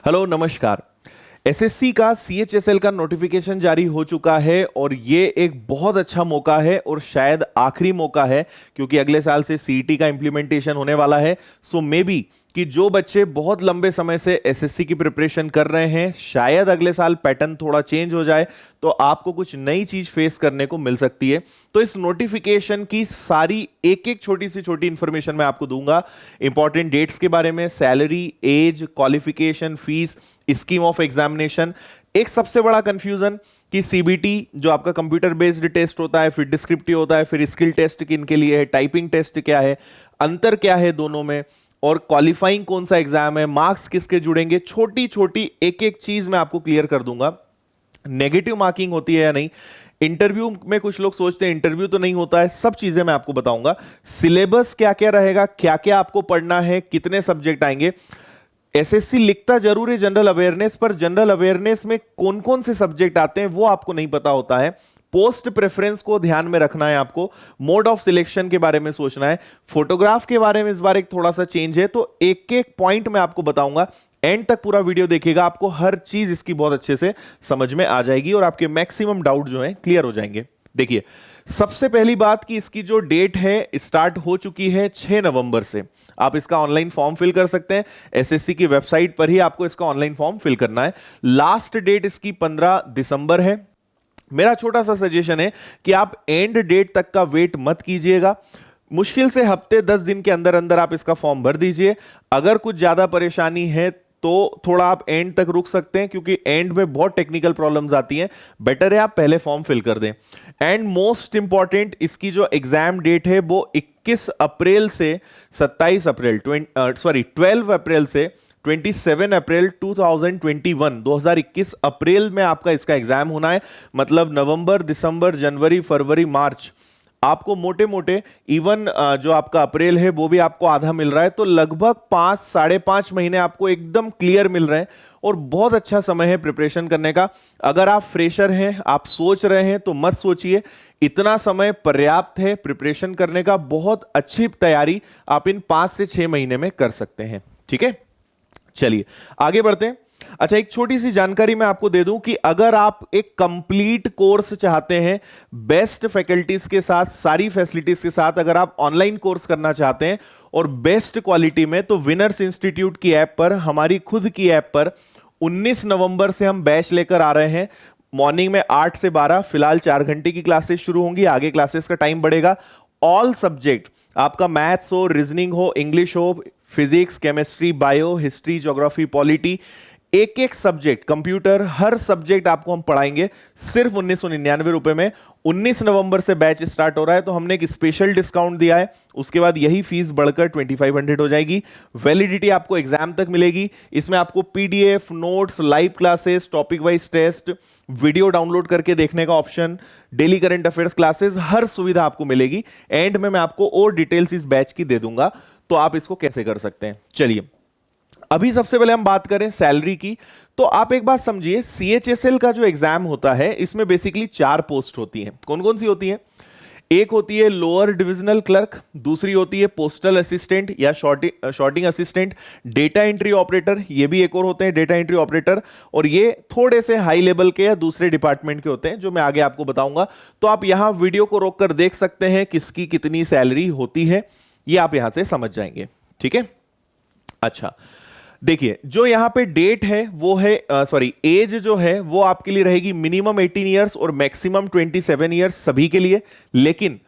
Hello नमस्कार। SSC का CHSL का नोटिफिकेशन जारी हो चुका है और ये एक बहुत अच्छा मौका है और शायद आखिरी मौका है क्योंकि अगले साल से सीईटी का इंप्लीमेंटेशन होने वाला है। सो मे बी कि जो बच्चे बहुत लंबे समय से एसएससी की प्रिपरेशन कर रहे हैं, शायद अगले साल पैटर्न थोड़ा चेंज हो जाए तो आपको कुछ नई चीज फेस करने को मिल सकती है। तो इस नोटिफिकेशन की सारी एक एक छोटी सी छोटी इंफॉर्मेशन मैं आपको दूंगा। इंपॉर्टेंट डेट्स के बारे में, salary, age, qualification, fees, scheme of examination. एक सबसे बड़ा कंफ्यूजन कि सीबीटी जो आपका कंप्यूटर बेस्ड टेस्ट होता है, फिर डिस्क्रिप्टिव होता है, फिर स्किल टेस्ट किन के लिए है, टाइपिंग टेस्ट क्या है, अंतर क्या है दोनों में, और क्वालिफाइंग कौन सा एग्जाम है, मार्क्स किसके जुड़ेंगे, छोटी छोटी एक एक चीज मैं आपको क्लियर कर दूंगा। नेगेटिव मार्किंग होती है या नहीं, इंटरव्यू में कुछ लोग सोचते हैं इंटरव्यू तो नहीं होता है, सब चीजें मैं आपको बताऊंगा। सिलेबस क्या क्या रहेगा, क्या क्या आपको पढ़ना है, कितने सब्जेक्ट आएंगे। एसएससी लिखता जरूर है जनरल अवेयरनेस, पर जनरल अवेयरनेस में कौन कौन से सब्जेक्ट आते हैं वो आपको नहीं पता होता है। पोस्ट प्रेफरेंस को ध्यान में रखना है आपको, मोड ऑफ सिलेक्शन के बारे में सोचना है, फोटोग्राफ के बारे में इस बार एक थोड़ा सा चेंज है। तो एक एक पॉइंट मैं आपको बताऊंगा, एंड तक पूरा वीडियो देखिएगा, आपको हर चीज इसकी बहुत अच्छे से समझ में आ जाएगी और आपके मैक्सिमम डाउट जो है क्लियर हो जाएंगे। देखिए, सबसे पहली बात कि इसकी जो डेट है स्टार्ट हो चुकी है 6 नवंबर से। आप इसका ऑनलाइन फॉर्म फिल कर सकते हैं, एसएससी की वेबसाइट पर ही आपको इसका ऑनलाइन फॉर्म फिल करना है। लास्ट डेट इसकी 15 दिसंबर है। मेरा छोटा सा सजेशन है कि आप एंड डेट तक का वेट मत कीजिएगा, मुश्किल से हफ्ते 10 दिन के अंदर अंदर आप इसका फॉर्म भर दीजिए। अगर कुछ ज्यादा परेशानी है तो थोड़ा आप एंड तक रुक सकते हैं क्योंकि एंड में बहुत टेक्निकल प्रॉब्लम्स आती हैं। बेटर है आप पहले फॉर्म फिल कर दें। एंड मोस्ट इंपॉर्टेंट, इसकी जो एग्जाम डेट है वो 21 अप्रैल से 27 अप्रैल 12 अप्रैल से 27 अप्रैल 2021 अप्रैल में आपका इसका एग्जाम होना है। मतलब नवंबर, दिसंबर, जनवरी, फरवरी, मार्च आपको मोटे मोटे, इवन जो आपका अप्रैल है वो भी आपको आधा मिल रहा है। तो लगभग 5-5.5 महीने आपको एकदम क्लियर मिल रहे हैं और बहुत अच्छा समय है प्रिपरेशन करने का। अगर आप फ्रेशर हैं, आप सोच रहे हैं तो मत सोचिए, इतना समय पर्याप्त है प्रिपरेशन करने का। बहुत अच्छी तैयारी आप इन 5 से 6 महीने में कर सकते हैं। ठीक है, चलिए आगे बढ़ते हैं। अच्छा, एक छोटी सी जानकारी मैं आपको दे दूं कि अगर आप एक कंप्लीट कोर्स चाहते हैं, बेस्ट फैकल्टीज के साथ, सारी फैसिलिटीज के साथ, अगर आप ऑनलाइन कोर्स करना चाहते हैं और बेस्ट क्वालिटी में, तो विनर्स इंस्टीट्यूट की ऐप पर, हमारी खुद की ऐप पर 19 नवंबर से हम बैच लेकर आ रहे हैं। मॉर्निंग में 8 से 12 फिलहाल 4 घंटे की क्लासेस शुरू होंगी, आगे क्लासेस का टाइम बढ़ेगा। ऑल सब्जेक्ट, आपका मैथ्स हो, रीजनिंग हो, इंग्लिश हो, physics, chemistry, bio, history, geography, polity, एक एक सब्जेक्ट, कंप्यूटर, हर सब्जेक्ट आपको हम पढ़ाएंगे सिर्फ 1999 रुपए में। 19 नवंबर से बैच स्टार्ट हो रहा है तो हमने एक स्पेशल डिस्काउंट दिया है। उसके बाद यही फीस बढ़कर 2500 हो जाएगी। वैलिडिटी आपको एग्जाम तक मिलेगी। इसमें आपको PDF, notes, live classes, topic wise test, video download करके देखने का option, daily current affairs classes, हर सुविधा आपको मिलेगी। एंड में मैं आपको और डिटेल्स इस बैच की दे दूंगा, तो आप इसको कैसे कर सकते हैं। चलिए, अभी सबसे पहले हम बात करें सैलरी की। तो आप एक बात समझिए, सीएचएसएल का जो एग्जाम होता है इसमें बेसिकली 4 पोस्ट होती हैं। कौन कौन सी होती हैं? एक होती है लोअर डिविजनल क्लर्क, दूसरी होती है पोस्टल असिस्टेंट या sorting assistant, data entry operator, ये भी एक और होते हैं डेटा एंट्री ऑपरेटर, और ये थोड़े से हाई लेवल के या दूसरे डिपार्टमेंट के होते हैं जो मैं आगे आपको बताऊंगा। तो आप यहां वीडियो को रोककर देख सकते हैं किसकी कितनी सैलरी होती है, ये आप यहां से समझ जाएंगे। ठीक है, अच्छा देखिए, जो यहां पे डेट है वो है एज जो है वो आपके लिए रहेगी मिनिमम 18 इयर्स और मैक्सिमम 27 इयर्स सभी के लिए। लेकिन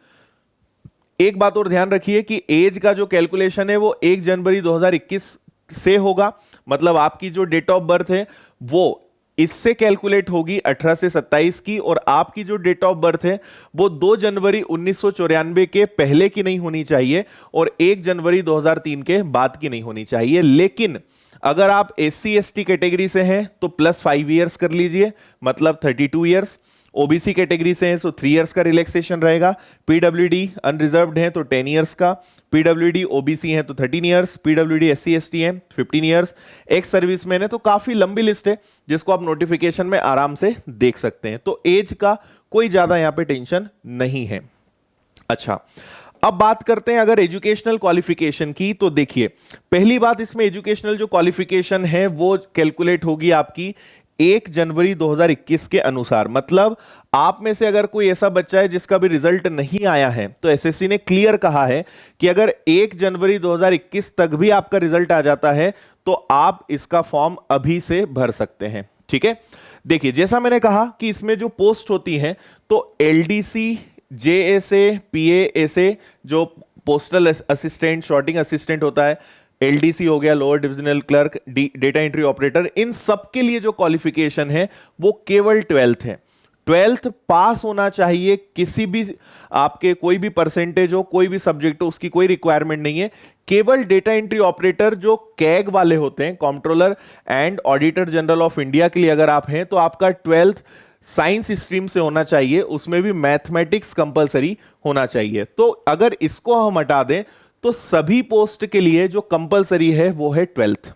एक बात और ध्यान रखिए कि एज का जो कैलकुलेशन है वो 1 जनवरी 2021 से होगा। मतलब आपकी जो डेट ऑफ बर्थ है वो इससे कैलकुलेट होगी 18 से 27 की, और आपकी जो डेट ऑफ बर्थ है वो 2 जनवरी 1994 के पहले की नहीं होनी चाहिए और 1 जनवरी 2003 के बाद की नहीं होनी चाहिए। लेकिन अगर आप एससी एसटी कैटेगरी से हैं तो +5 इयर्स कर लीजिए, मतलब 32 इयर्स। ओबीसी कैटेगरी से हैं तो 3 इयर्स का रिलैक्सेशन रहेगा। पीडब्ल्यूडी अनरिजर्व्ड हैं तो 10 इयर्स का, पीडब्ल्यूडी ओबीसी हैं तो 13 इयर्स, पीडब्ल्यूडी एससी एसटी हैं 15 इयर्स, एक्स सर्विसमैन है। तो काफी लंबी लिस्ट है जिसको आप नोटिफिकेशन में आराम से देख सकते हैं। तो एज का कोई ज्यादा यहां पे टेंशन नहीं है। अच्छा, अब बात करते हैं अगर एजुकेशनल क्वालिफिकेशन की, तो देखिए पहली बात, इसमें एजुकेशनल जो क्वालिफिकेशन है वो कैलकुलेट होगी आपकी 1 जनवरी 2021 के अनुसार। मतलब आप में से अगर कोई ऐसा बच्चा है जिसका भी रिजल्ट नहीं आया है, तो एसएससी ने क्लियर कहा है कि अगर 1 जनवरी 2021 तक भी आपका रिजल्ट आ जाता है तो आप इसका फॉर्म अभी से भर सकते हैं। ठीक है, देखिए जैसा मैंने कहा कि इसमें जो पोस्ट होती हैं, तो एलडीसी, जेएसए, पीएएसए, जो पोस्टल असिस्टेंट, शॉर्टिंग असिस्टेंट होता है, एलडीसी हो गया, lower divisional clerk, data entry operator, इन सब के लिए जो क्वालिफिकेशन है वो केवल 12th है। 12th पास होना चाहिए, किसी भी आपके कोई भी परसेंटेज हो, कोई भी सब्जेक्ट हो, उसकी कोई रिक्वायरमेंट नहीं है। केवल डेटा एंट्री ऑपरेटर जो कैग वाले होते हैं, controller and auditor general of India के लिए अगर आप हैं, तो आपका 12th साइंस स्ट्रीम से होना चाहिए, उसमें भी मैथमेटिक्स कंपलसरी होना चाहिए। तो अगर इसको हम हटा दें तो सभी पोस्ट के लिए जो कंपलसरी है वो है 12th,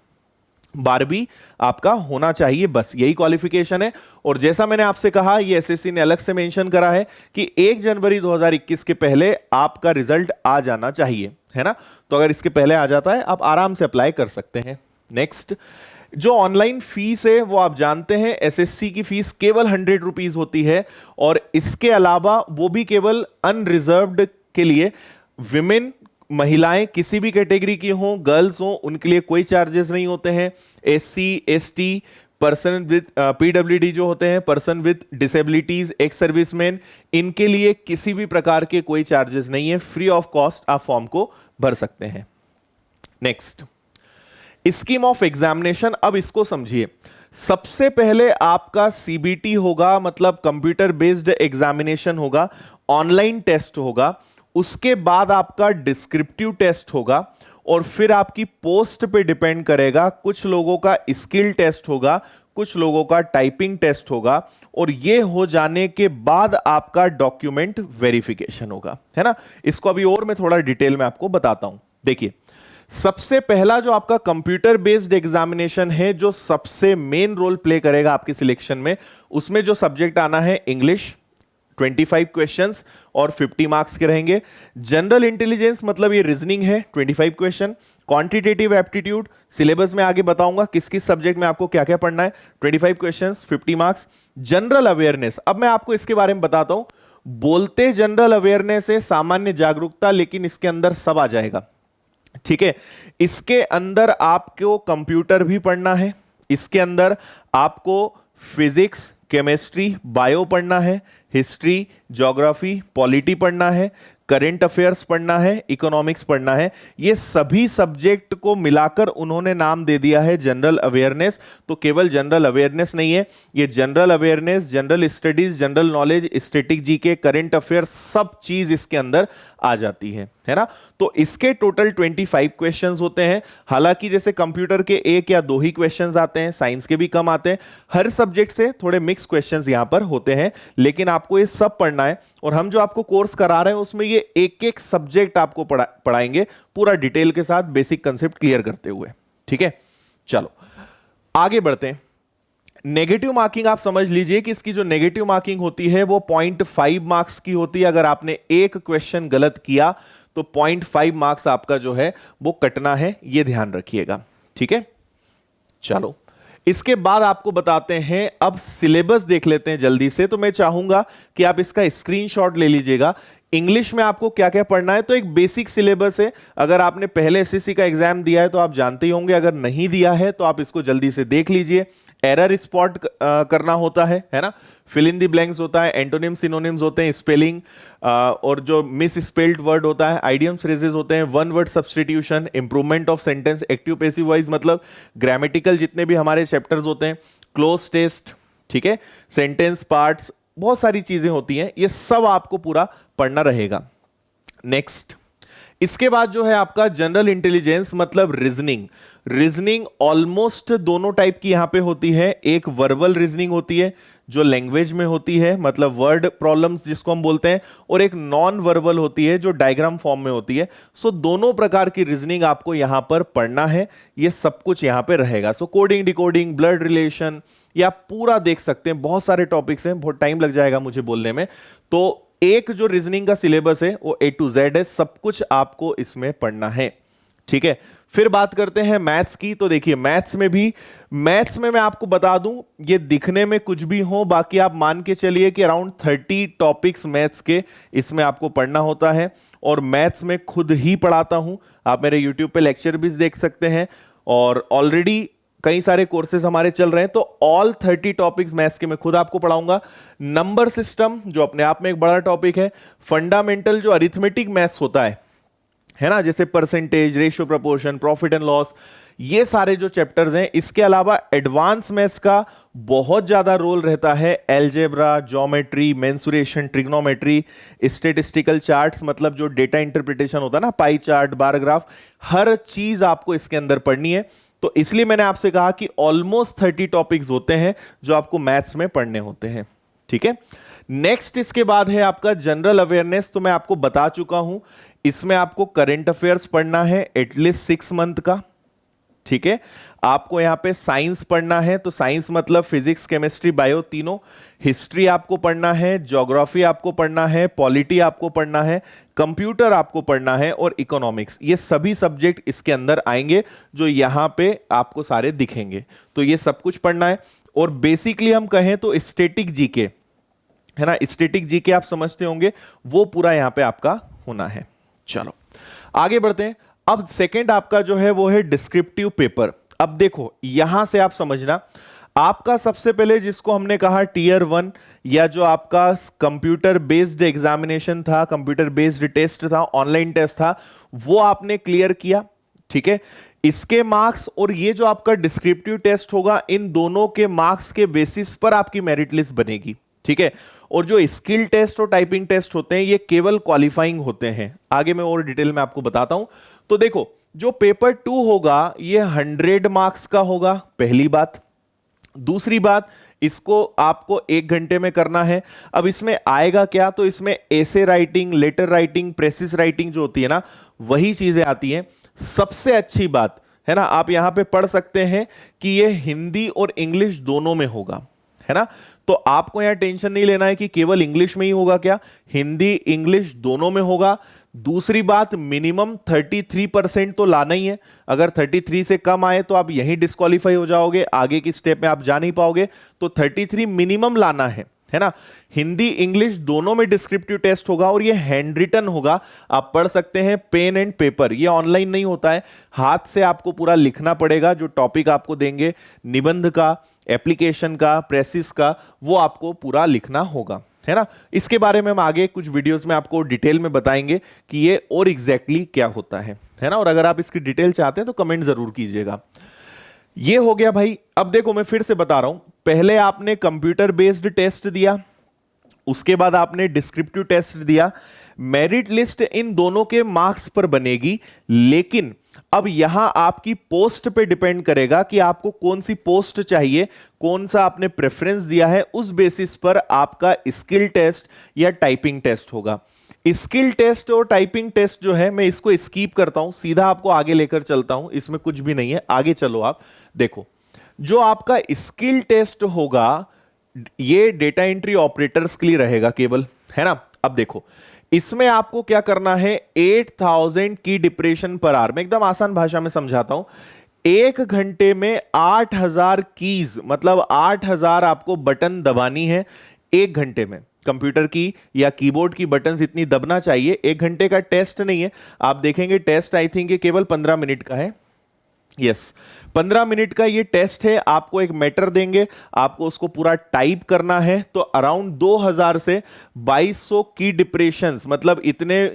12वीं आपका होना चाहिए, बस यही क्वालिफिकेशन है। और जैसा मैंने आपसे कहा, ये एसएससी ने अलग से मेंशन करा है कि 1 जनवरी 2021 के पहले आपका रिजल्ट आ जाना चाहिए, है ना। तो अगर इसके पहले आ जाता है आप आराम से अप्लाई कर सकते हैं। नेक्स्ट, जो ऑनलाइन फीस है वो आप जानते हैं, एसएससी की फीस केवल 100 रुपीज होती है, और इसके अलावा वो भी केवल अनरिजर्व्ड के लिए, विमेन, महिलाएं किसी भी कैटेगरी की हों, गर्ल्स हों, उनके लिए कोई चार्जेस नहीं होते हैं। SC, ST, person with PWD जो होते हैं, person with disabilities, ex serviceman, इनके लिए किसी भी प्रकार के कोई चार्जेस नहीं है, फ्री ऑफ कॉस्ट आप फॉर्म को भर सकते हैं। Next, scheme of examination. अब इसको समझिए, सबसे पहले आपका सीबीटी होगा, मतलब कंप्यूटर बेस्ड एग्जामिनेशन होगा, ऑनलाइन टेस्ट होगा, उसके बाद आपका डिस्क्रिप्टिव टेस्ट होगा, और फिर आपकी पोस्ट पे डिपेंड करेगा, कुछ लोगों का स्किल टेस्ट होगा, कुछ लोगों का टाइपिंग टेस्ट होगा, और ये हो जाने के बाद आपका डॉक्यूमेंट वेरिफिकेशन होगा, है ना। इसको अभी और मैं थोड़ा डिटेल में आपको बताता हूं। देखिए, सबसे पहला जो आपका कंप्यूटर बेस्ड एग्जामिनेशन है, जो सबसे मेन रोल प्ले करेगा आपके सिलेक्शन में, उसमें जो सब्जेक्ट आना है इंग्लिश, 25 क्वेश्चंस और 50 मार्क्स के रहेंगे। जनरल इंटेलिजेंस मतलब ये रीजनिंग है, 25 क्वेश्चन। क्वांटिटेटिव एप्टीट्यूड, सिलेबस में आगे बताऊंगा किस किस सब्जेक्ट में आपको क्या क्या पढ़ना है, 25 क्वेश्चंस, 50 मार्क्स। जनरल अवेयरनेस, अब मैं आपको इसके बारे में बताता हूं। बोलते जनरल अवेयरनेस है, सामान्य जागरूकता, लेकिन इसके अंदर सब आ जाएगा, ठीक है। इसके अंदर आपको कंप्यूटर भी पढ़ना है, इसके अंदर आपको फिजिक्स, केमिस्ट्री, बायो पढ़ना है, हिस्ट्री, ज्योग्राफी, पॉलिटी पढ़ना है, करंट अफेयर्स पढ़ना है, इकोनॉमिक्स पढ़ना है। ये सभी सब्जेक्ट को मिलाकर उन्होंने नाम दे दिया है जनरल अवेयरनेस। तो केवल जनरल अवेयरनेस नहीं है, ये general awareness, general studies, general knowledge, static GK, current affairs, सब चीज इसके अंदर आ जाती है ना। तो इसके टोटल 25 क्वेश्चंस होते हैं। हालांकि जैसे कंप्यूटर के 1 या 2 ही क्वेश्चंस आते हैं, साइंस के भी कम आते हैं, हर सब्जेक्ट से थोड़े मिक्स क्वेश्चंस यहां पर होते हैं, लेकिन आपको ये सब पढ़ना है। और हम जो आपको कोर्स करा रहे हैं उसमें ये एक एक सब्जेक्ट आपको पढ़ाएंगे पूरा डिटेल के साथ, बेसिक कंसेप्ट क्लियर करते हुए, ठीक है। चलो आगे बढ़ते हैं। नेगेटिव मार्किंग आप समझ लीजिए कि इसकी जो नेगेटिव मार्किंग होती है वो 0.5 मार्क्स की होती है। अगर आपने एक क्वेश्चन गलत किया तो 0.5 मार्क्स आपका जो है वो कटना है, ये ध्यान रखिएगा, ठीक है। चलो इसके बाद आपको बताते हैं, अब सिलेबस देख लेते हैं जल्दी से। तो मैं चाहूंगा कि आप इसका स्क्रीनशॉट ले लीजिएगा। इंग्लिश में आपको क्या क्या पढ़ना है, तो एक बेसिक सिलेबस है। अगर आपने पहले एसएससी का एग्जाम दिया है तो आप जानते ही होंगे, अगर नहीं दिया है तो आप इसको जल्दी से देख लीजिए। एरर स्पॉट करना होता है ना, फिल इन द ब्लैंक्स होता है, एंटोनिम सिनोनिम्स होते हैं, स्पेलिंग, और जो मिस स्पेल्ड वर्ड होता है, आइडियम्स फ्रेजेस होते हैं, one word substitution, improvement of sentence, active passive voice मतलब ग्रामेटिकल जितने भी हमारे चैप्टर्स होते हैं, क्लोज टेस्ट, ठीक है, सेंटेंस पार्ट्स, बहुत सारी चीजें होती हैं, ये सब आपको पूरा पढ़ना रहेगा। नेक्स्ट, इसके बाद जो है आपका जनरल इंटेलिजेंस मतलब रीजनिंग। रीजनिंग ऑलमोस्ट दोनों टाइप की यहां पे होती है। एक वर्बल रीजनिंग होती है जो लैंग्वेज में होती है, मतलब वर्ड प्रॉब्लम्स जिसको हम बोलते हैं, और एक नॉन वर्बल होती है जो डायग्राम फॉर्म में होती है। सो दोनों प्रकार की रीजनिंग आपको यहां पर पढ़ना है, ये सब कुछ यहां पे रहेगा। सो कोडिंग, डिकोडिंग, ब्लड रिलेशन, या पूरा देख सकते हैं, बहुत सारे टॉपिक्स हैं, बहुत टाइम लग जाएगा मुझे बोलने में। तो एक जो रीजनिंग का सिलेबस है वो A to Z है, सब कुछ आपको इसमें पढ़ना है। ठीक है, फिर बात करते हैं मैथ्स की। तो देखिए मैथ्स में मैं आपको बता दूं, ये दिखने में कुछ भी हो, बाकी आप मान के चलिए कि अराउंड 30 टॉपिक्स मैथ्स के इसमें आपको पढ़ना होता है। और मैथ्स में खुद ही पढ़ाता हूं, आप मेरे यूट्यूब पे लेक्चर भी देख सकते हैं, और ऑलरेडी कई सारे कोर्सेज हमारे चल रहे हैं। तो ऑल 30 टॉपिक्स मैथ्स के मैं खुद आपको पढ़ाऊंगा। नंबर सिस्टम जो अपने आप में एक बड़ा टॉपिक है, फंडामेंटल जो अरिथमेटिक मैथ्स होता है ना, जैसे percentage, ratio, proportion, profit and loss, ये सारे जो चैप्टर्स हैं। इसके अलावा एडवांस मैथ्स का बहुत ज्यादा रोल रहता है, algebra, geometry, mensuration, trigonometry, statistical charts, मतलब जो डेटा इंटरप्रिटेशन होता है ना, पाई चार्ट, बार ग्राफ, हर चीज आपको इसके अंदर पढ़नी है। तो इसलिए मैंने आपसे कहा कि ऑलमोस्ट 30 टॉपिक्स होते हैं जो आपको मैथ्स में पढ़ने होते हैं। ठीक है, नेक्स्ट इसके बाद है आपका जनरल अवेयरनेस। तो मैं आपको बता चुका हूं, इसमें आपको करंट अफेयर्स पढ़ना है एटलीस्ट 6 मंथ का। ठीक है, आपको यहां पे साइंस पढ़ना है, तो साइंस मतलब फिजिक्स, केमिस्ट्री, बायो तीनों। हिस्ट्री आपको पढ़ना है, ज्योग्राफी आपको पढ़ना है, पॉलिटी आपको पढ़ना है, कंप्यूटर आपको पढ़ना है, और इकोनॉमिक्स। ये सभी सब्जेक्ट इसके अंदर आएंगे जो यहां पे आपको सारे दिखेंगे। तो ये सब कुछ पढ़ना है। और बेसिकली हम कहें तो स्टैटिक जीके है ना, स्टैटिक जीके आप समझते होंगे, वो पूरा यहां पे आपका होना है। चलो आगे बढ़ते हैं। अब सेकंड आपका जो है वो है डिस्क्रिप्टिव पेपर। अब देखो यहां से आप समझना, आपका सबसे पहले जिसको हमने कहा टीयर 1 या जो आपका कंप्यूटर बेस्ड एग्जामिनेशन था, कंप्यूटर बेस्ड टेस्ट था, ऑनलाइन टेस्ट था, वो आपने क्लियर किया। ठीक है, इसके मार्क्स और ये जो आपका डिस्क्रिप्टिव टेस्ट होगा, इन दोनों के मार्क्स के बेसिस पर आपकी मेरिट लिस्ट बनेगी। ठीक है, और जो स्किल टेस्ट और टाइपिंग टेस्ट होते हैं ये केवल क्वालिफाइंग होते हैं। आगे मैं और डिटेल में आपको बताता हूं। तो देखो जो पेपर 2 होगा ये 100 मार्क्स का होगा, पहली बात। दूसरी बात, इसको आपको 1 घंटे में करना है। अब इसमें आएगा क्या, तो इसमें essay writing, letter writing, precis writing जो होती है ना, वही चीजें आती हैं। सबसे अच्छी बात है ना, आप यहां पे पढ़ सकते हैं कि ये हिंदी और इंग्लिश दोनों में होगा, है ना। तो आपको यहां टेंशन नहीं लेना है कि केवल इंग्लिश में ही होगा, क्या हिंदी इंग्लिश दोनों में होगा। दूसरी बात, मिनिमम 33% तो लाना ही है। अगर 33 से कम आए तो आप यहीं डिस्क्वालीफाई हो जाओगे, आगे की स्टेप में आप जा नहीं पाओगे। तो 33 मिनिमम लाना है ना। हिंदी इंग्लिश दोनों में डिस्क्रिप्टिव टेस्ट होगा, और ये हैंड रिटन होगा, आप पढ़ सकते हैं पेन एंड पेपर। ये ऑनलाइन नहीं होता है, हाथ से आपको पूरा लिखना पड़ेगा। जो टॉपिक आपको देंगे निबंध का, एप्लीकेशन का, प्रेसिस का, वो आपको पूरा लिखना होगा, है ना। इसके बारे में हम आगे कुछ वीडियोस में आपको डिटेल में बताएंगे कि ये और एग्जैक्टली क्या होता है ना। और अगर आप इसकी डिटेल चाहते हैं तो कमेंट जरूर कीजिएगा। ये हो गया भाई। अब देखो मैं फिर से बता रहा हूं, पहले आपने कंप्यूटर बेस्ड टेस्ट दिया, उसके बाद आपने डिस्क्रिप्टिव टेस्ट दिया। मेरिट लिस्ट इन दोनों के मार्क्स पर बनेगी, लेकिन अब यहां आपकी पोस्ट पे डिपेंड करेगा कि आपको कौन सी पोस्ट चाहिए, कौन सा आपने प्रेफरेंस दिया है, उस बेसिस पर आपका स्किल टेस्ट या टाइपिंग टेस्ट होगा। स्किल टेस्ट और टाइपिंग टेस्ट जो है मैं इसको स्कीप करता हूं, सीधा आपको आगे लेकर चलता हूं, इसमें कुछ भी नहीं है। आगे चलो आप देखो, जो आपका स्किल टेस्ट होगा ये डेटा एंट्री ऑपरेटर्स के लिए रहेगा केवल, है ना। अब देखो इसमें आपको क्या करना है, 8000 की डिप्रेशन पर आवर। मैं एकदम आसान भाषा में समझाता हूं। 1 घंटे में 8000 कीज, मतलब 8000 आपको बटन दबानी है 1 घंटे में। कंप्यूटर की या कीबोर्ड की बटन्स इतनी दबना चाहिए। 1 घंटे का टेस्ट नहीं है, आप देखेंगे टेस्ट आई थिंक केवल 15 मिनट का है। यस 15 मिनट का ये टेस्ट है। आपको एक मैटर देंगे, आपको उसको पूरा टाइप करना है। तो अराउंड 2000 से 2200 की डिप्रेशंस, मतलब इतने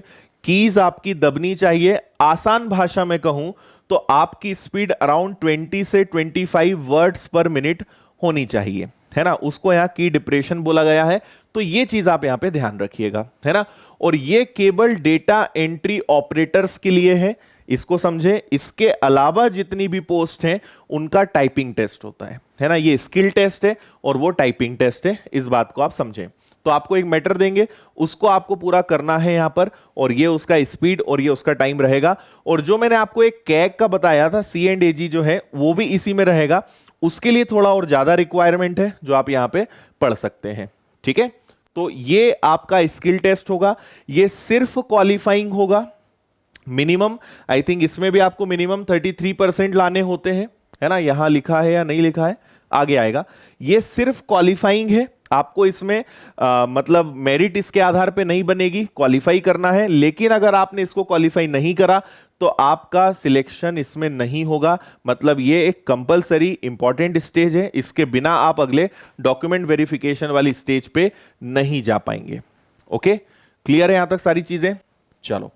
कीज आपकी दबनी चाहिए। आसान भाषा में कहूं तो आपकी स्पीड अराउंड 20 से 25 वर्ड्स पर मिनट होनी चाहिए, है ना। उसको यहां की डिप्रेशन बोला गया है। तो ये चीज आप यहां पे ध्यान रखिएगा, है ना। और ये केवल डेटा एंट्री ऑपरेटर्स के लिए है, इसको समझे। इसके अलावा जितनी भी पोस्ट हैं उनका टाइपिंग टेस्ट होता है ना। ये स्किल टेस्ट है और वो टाइपिंग टेस्ट है, इस बात को आप समझें। तो आपको एक मैटर देंगे, उसको आपको पूरा करना है यहां पर, और ये उसका स्पीड और ये उसका टाइम रहेगा। और जो मैंने आपको एक कैग का बताया था, C&AG जो है वो भी इसी में रहेगा। उसके लिए थोड़ा और ज्यादा रिक्वायरमेंट है जो आप यहां पे पढ़ सकते हैं, ठीक है। तो ये आपका स्किल टेस्ट होगा, ये सिर्फ क्वालिफाइंग होगा। मिनिमम आई थिंक इसमें भी आपको मिनिमम 33% लाने होते हैं, है ना, यहां लिखा है या नहीं लिखा है, आगे आएगा। ये सिर्फ क्वालिफाइंग है, आपको इसमें मतलब मेरिट इसके आधार पे नहीं बनेगी, क्वालिफाई करना है। लेकिन अगर आपने इसको क्वालिफाई नहीं करा तो आपका सिलेक्शन इसमें नहीं होगा। मतलब ये एक कंपलसरी इंपॉर्टेंट स्टेज है, इसके बिना आप अगले डॉक्यूमेंट वेरिफिकेशन वाली स्टेज पे नहीं जा पाएंगे। ओके, क्लियर है यहां तक सारी चीजें? चलो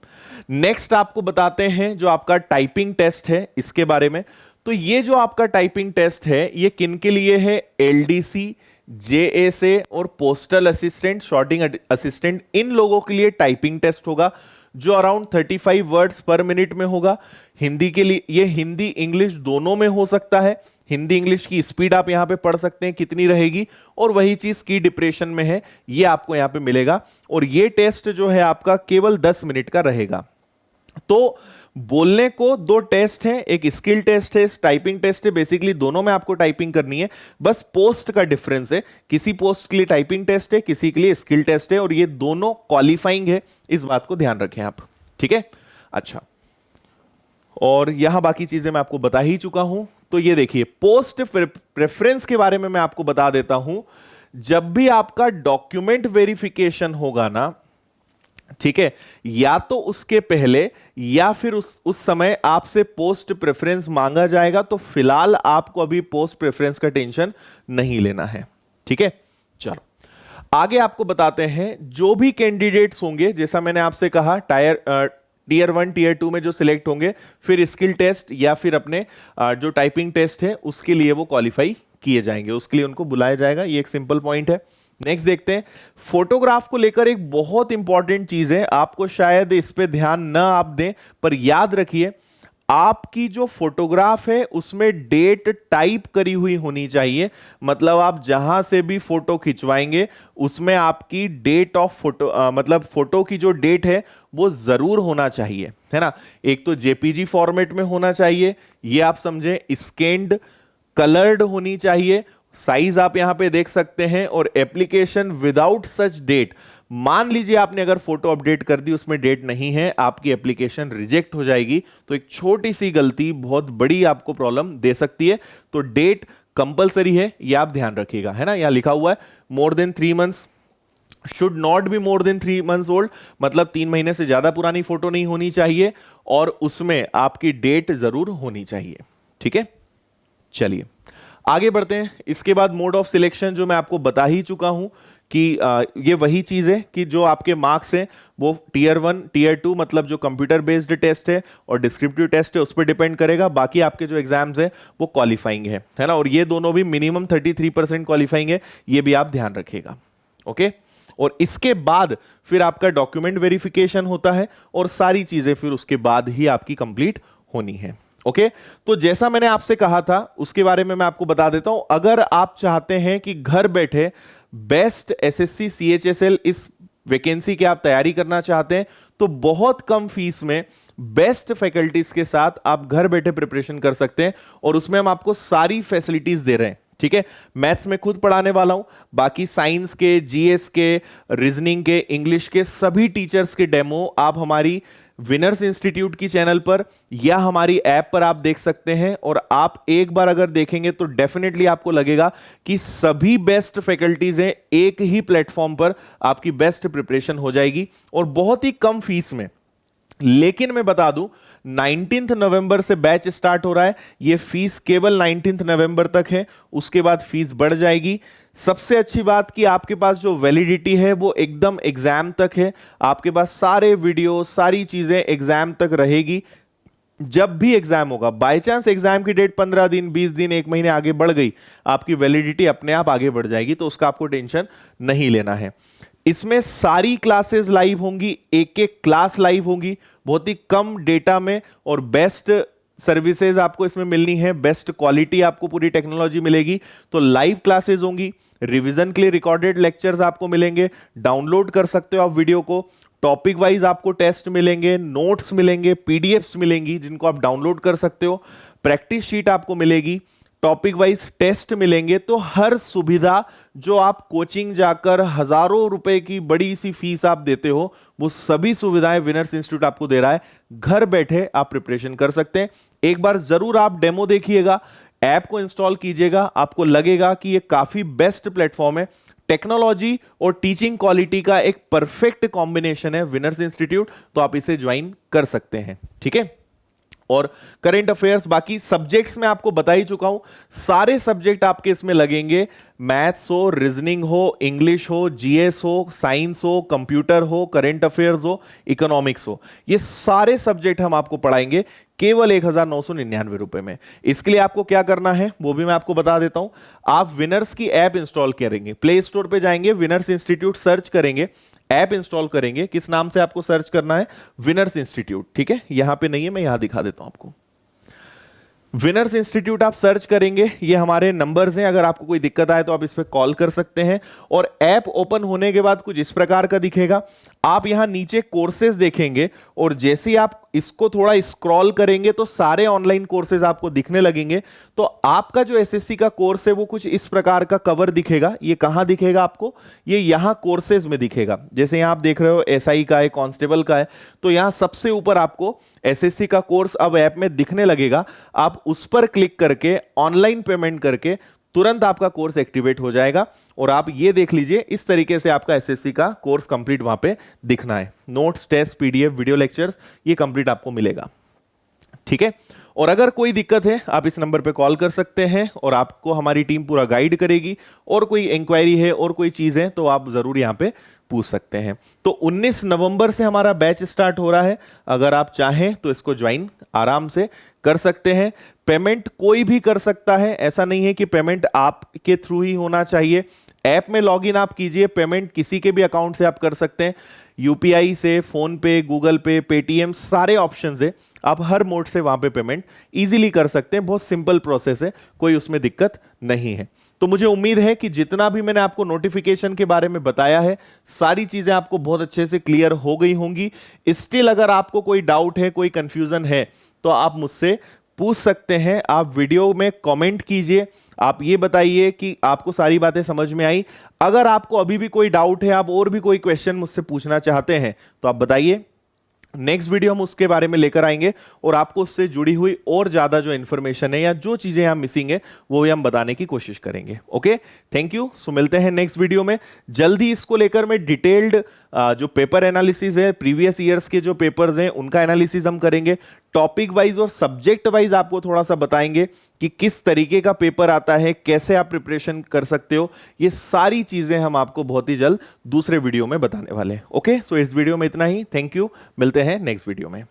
नेक्स्ट आपको बताते हैं जो आपका टाइपिंग टेस्ट है इसके बारे में। तो ये जो आपका टाइपिंग टेस्ट है ये किन के लिए है? एलडीसी, जेएसए और पोस्टल असिस्टेंट, शॉर्टिंग असिस्टेंट, इन लोगों के लिए टाइपिंग टेस्ट होगा जो अराउंड 35 वर्ड्स पर मिनट में होगा। हिंदी के लिए ये हिंदी इंग्लिश दोनों में हो सकता है। हिंदी इंग्लिश की स्पीड आप यहां पे पढ़ सकते हैं कितनी रहेगी, और वही चीज की डिप्रेशन में है ये आपको यहां पे मिलेगा। और ये टेस्ट जो है आपका केवल 10 मिनट का रहेगा। तो बोलने को दो टेस्ट हैं, एक स्किल टेस्ट है, टाइपिंग टेस्ट है। बेसिकली दोनों में आपको टाइपिंग करनी है, बस पोस्ट का डिफरेंस है। किसी पोस्ट के लिए टाइपिंग टेस्ट है, किसी के लिए स्किल टेस्ट है, और ये दोनों क्वालिफाइंग है, इस बात को ध्यान रखें आप। ठीक है, अच्छा, और यहां बाकी चीजें मैं आपको बता ही चुका हूं। तो ये देखिए पोस्ट प्रेफरेंस के बारे में मैं आपको बता देता हूं। जब भी आपका डॉक्यूमेंट वेरिफिकेशन होगा ना, ठीक है, या तो उसके पहले या फिर उस समय आपसे पोस्ट प्रेफरेंस मांगा जाएगा, तो फिलहाल आपको अभी पोस्ट प्रेफरेंस का टेंशन नहीं लेना है। ठीक है, चलो आगे आपको बताते हैं। जो भी कैंडिडेट्स होंगे, जैसा मैंने आपसे कहा, टीयर 1 टीयर 2 में जो सिलेक्ट होंगे, फिर स्किल टेस्ट या फिर अपने जो टाइपिंग टेस्ट है उसके लिए वो क्वालिफाई किए जाएंगे, उसके लिए उनको बुलाया जाएगा। ये एक सिंपल पॉइंट है। नेक्स्ट देखते हैं, फोटोग्राफ को लेकर एक बहुत इंपॉर्टेंट चीज है, आपको शायद इस पे ध्यान ना आप दें, पर याद रखिए आपकी जो फोटोग्राफ है उसमें डेट टाइप करी हुई होनी चाहिए। मतलब आप जहां से भी फोटो खिंचवाएंगे उसमें आपकी डेट ऑफ फोटो मतलब फोटो की जो डेट है वो जरूर होना चाहिए, है ना। एक तो जेपीजी फॉर्मेट में होना चाहिए, ये आप समझें, स्कैन्ड कलर्ड होनी चाहिए, साइज आप यहां पे देख सकते हैं, और एप्लीकेशन विदाउट सच डेट। मान लीजिए आपने अगर फोटो अपडेट कर दी, उसमें डेट नहीं है, आपकी एप्लीकेशन रिजेक्ट हो जाएगी। तो एक छोटी सी गलती बहुत बड़ी आपको प्रॉब्लम दे सकती है। तो डेट कंपलसरी है, ये आप ध्यान रखिएगा, है ना। यहां लिखा हुआ है more than 3 months, should not be more than 3 months old, मतलब 3 महीने से ज्यादा पुरानी फोटो नहीं होनी चाहिए, और उसमें आपकी डेट जरूर होनी चाहिए। ठीक है, चलिए आगे बढ़ते हैं। इसके बाद मोड ऑफ सिलेक्शन जो मैं आपको बता ही चुका हूं कि ये वही चीज है कि जो आपके मार्क्स हैं वो टीयर 1 टीयर 2 मतलब जो कंप्यूटर बेस्ड टेस्ट है और डिस्क्रिप्टिव टेस्ट है उस पर डिपेंड करेगा। बाकी आपके जो एग्जाम्स है वो क्वालिफाइंग है ना, और ये दोनों भी मिनिमम 33% क्वालिफाइंग है, ये भी आप ध्यान रखिएगा। ओके, और इसके बाद फिर आपका डॉक्यूमेंट वेरिफिकेशन होता है, और सारी चीजें फिर उसके बाद ही आपकी कंप्लीट होनी है। ओके, तो जैसा मैंने आपसे कहा था उसके बारे में मैं आपको बता देता हूं। अगर आप चाहते हैं कि घर बैठे बेस्ट एसएससी सीएचएसएल इस वैकेंसी की आप तैयारी करना चाहते हैं, तो बहुत कम फीस में बेस्ट फैकल्टीज के साथ आप घर बैठे प्रिपरेशन कर सकते हैं, और उसमें हम आपको सारी फैसिलिटीज दे रहे हैं। ठीक है, मैथ्स में खुद पढ़ाने वाला हूं, बाकी साइंस के, जीएस के, रीजनिंग के, इंग्लिश के सभी टीचर्स के डेमो आप हमारी विनर्स इंस्टीट्यूट की चैनल पर या हमारी ऐप पर आप देख सकते हैं। और आप एक बार अगर देखेंगे तो डेफिनेटली आपको लगेगा कि सभी बेस्ट फैकल्टीज हैं, एक ही प्लेटफॉर्म पर आपकी बेस्ट प्रिपरेशन हो जाएगी, और बहुत ही कम फीस में। लेकिन मैं बता दूं 19 नवंबर से बैच स्टार्ट हो रहा है, यह फीस केवल 19 नवंबर तक है, उसके बाद फीस बढ़ जाएगी। सबसे अच्छी बात कि आपके पास जो वैलिडिटी है वो एकदम एग्जाम तक है, आपके पास सारे वीडियो सारी चीजें एग्जाम तक रहेगी। जब भी एग्जाम होगा, बाय चांस एग्जाम की डेट 15 दिन 20 दिन 1 महीने आगे बढ़ गई, आपकी वैलिडिटी अपने आप आगे बढ़ जाएगी, तो उसका आपको टेंशन नहीं लेना है। इसमें सारी क्लासेस लाइव होंगी, एक एक क्लास लाइव होंगी, बहुत ही कम डेटा में, और बेस्ट सर्विसेज आपको इसमें मिलनी है, बेस्ट क्वालिटी आपको पूरी टेक्नोलॉजी मिलेगी। तो लाइव क्लासेस होंगी, रिवीजन के लिए रिकॉर्डेड लेक्चर्स आपको मिलेंगे, डाउनलोड कर सकते हो आप वीडियो को, टॉपिक वाइज आपको टेस्ट मिलेंगे, नोट्स मिलेंगे, पीडीएफ्स मिलेंगी जिनको आप डाउनलोड कर सकते हो, प्रैक्टिस शीट आपको मिलेगी, टॉपिक वाइज टेस्ट मिलेंगे, तो हर सुविधा जो आप कोचिंग जाकर हजारों रुपए की बड़ी सी फीस आप देते हो, वो सभी सुविधाएं विनर्स इंस्टीट्यूट आपको दे रहा है। घर बैठे आप प्रिपरेशन कर सकते हैं। एक बार जरूर आप डेमो देखिएगा, ऐप को इंस्टॉल कीजिएगा, आपको लगेगा कि ये काफी बेस्ट प्लेटफॉर्म है। टेक्नोलॉजी और टीचिंग क्वालिटी का एक परफेक्ट कॉम्बिनेशन है विनर्स इंस्टीट्यूट, तो आप इसे ज्वाइन कर सकते हैं। ठीक है, और करंट अफेयर्स बाकी सब्जेक्ट्स में आपको बता ही चुका हूं, सारे सब्जेक्ट आपके इसमें लगेंगे। मैथ्स हो, रीजनिंग हो, इंग्लिश हो, जीएस हो, साइंस हो, कंप्यूटर हो, करंट अफेयर्स हो, इकोनॉमिक्स हो, ये सारे सब्जेक्ट हम आपको पढ़ाएंगे केवल 1999 रुपए में। इसके लिए आपको क्या करना है वो भी मैं आपको बता देता हूं। आप विनर्स की ऐप इंस्टॉल करेंगे, प्ले स्टोर पे जाएंगे, विनर्स इंस्टीट्यूट सर्च करेंगे, ऐप इंस्टॉल करेंगे। किस नाम से आपको सर्च करना है? Winners institute. ठीक है, यहां पे नहीं है, मैं यहां दिखा देता हूं आपको। विनर्स इंस्टीट्यूट आप सर्च करेंगे, ये हमारे नंबर्स हैं, अगर आपको कोई दिक्कत आए तो आप इस पे कॉल कर सकते हैं। और ऐप ओपन होने के बाद कुछ इस प्रकार का दिखेगा। आप यहां नीचे कोर्सेज देखेंगे और जैसे ही आप इसको थोड़ा स्क्रॉल करेंगे तो सारे ऑनलाइन कोर्सेज आपको दिखने लगेंगे। तो आपका जो एसएससी का कोर्स है वो कुछ इस प्रकार का कवर दिखेगा। ये कहां दिखेगा आपको? ये यहां कोर्सेज में दिखेगा। जैसे यहां आप देख रहे हो एसआई का है, कांस्टेबल का है, तो यहां सबसे ऊपर आपको एसएससी का कोर्स अब ऐप में दिखने लगेगा। आप उस पर क्लिक करके ऑनलाइन पेमेंट करके तुरंत आपका कोर्स एक्टिवेट हो जाएगा और आप ये देख लीजिए, इस तरीके से आपका एसएससी का कोर्स कंप्लीट वहां पे दिखना है। Notes, test, PDF, video lectures, ये कंप्लीट आपको मिलेगा। ठीक है, और अगर कोई दिक्कत है आप इस नंबर पे कॉल कर सकते हैं और आपको हमारी टीम पूरा गाइड करेगी। और कोई इंक्वायरी है और कोई चीज है तो आप जरूर यहां पे पूछ सकते हैं। तो 19 नवंबर से हमारा बैच स्टार्ट हो रहा है, अगर आप चाहें तो इसको ज्वाइन आराम से कर सकते हैं। पेमेंट कोई भी कर सकता है, ऐसा नहीं है कि पेमेंट आपके थ्रू ही होना चाहिए। ऐप में लॉगिन आप कीजिए, पेमेंट किसी के भी अकाउंट से आप कर सकते हैं, यूपीआई से, फोन पे, गूगल पे, पेटीएम, सारे ऑप्शंस है, आप हर मोड से वहां पे पेमेंट इजीली कर सकते हैं। बहुत सिंपल प्रोसेस है, कोई उसमें दिक्कत नहीं है। तो मुझे उम्मीद है कि जितना भी मैंने आपको नोटिफिकेशन के बारे में बताया है, सारी चीजें आपको बहुत अच्छे से क्लियर हो गई होंगी। स्टिल अगर आपको कोई डाउट है, कोई कंफ्यूजन है, तो आप मुझसे पूछ सकते हैं। आप वीडियो में कमेंट कीजिए, आप ये बताइए कि आपको सारी बातें समझ में आई। अगर आपको अभी भी कोई डाउट है, आप और भी कोई क्वेश्चन मुझसे पूछना चाहते हैं, तो आप बताइए। नेक्स्ट वीडियो हम उसके बारे में लेकर आएंगे और आपको उससे जुड़ी हुई और ज्यादा जो इंफॉर्मेशन है या जो चीजें हम मिसिंग है वो भी हम बताने की कोशिश करेंगे। Okay, thank you. सो मिलते हैं नेक्स्ट वीडियो में जल्दी। इसको लेकर मैं डिटेल्ड जो पेपर एनालिसिस है, प्रीवियस ईयर्स के जो पेपर्स हैं उनका एनालिसिस हम करेंगे। टॉपिक वाइज और सब्जेक्ट वाइज आपको थोड़ा सा बताएंगे कि किस तरीके का पेपर आता है, कैसे आप प्रिपरेशन कर सकते हो। ये सारी चीजें हम आपको बहुत ही जल्द दूसरे वीडियो में बताने वाले हैं। ओके, सो इस वीडियो में इतना ही। थैंक यू, मिलते हैं नेक्स्ट वीडियो में।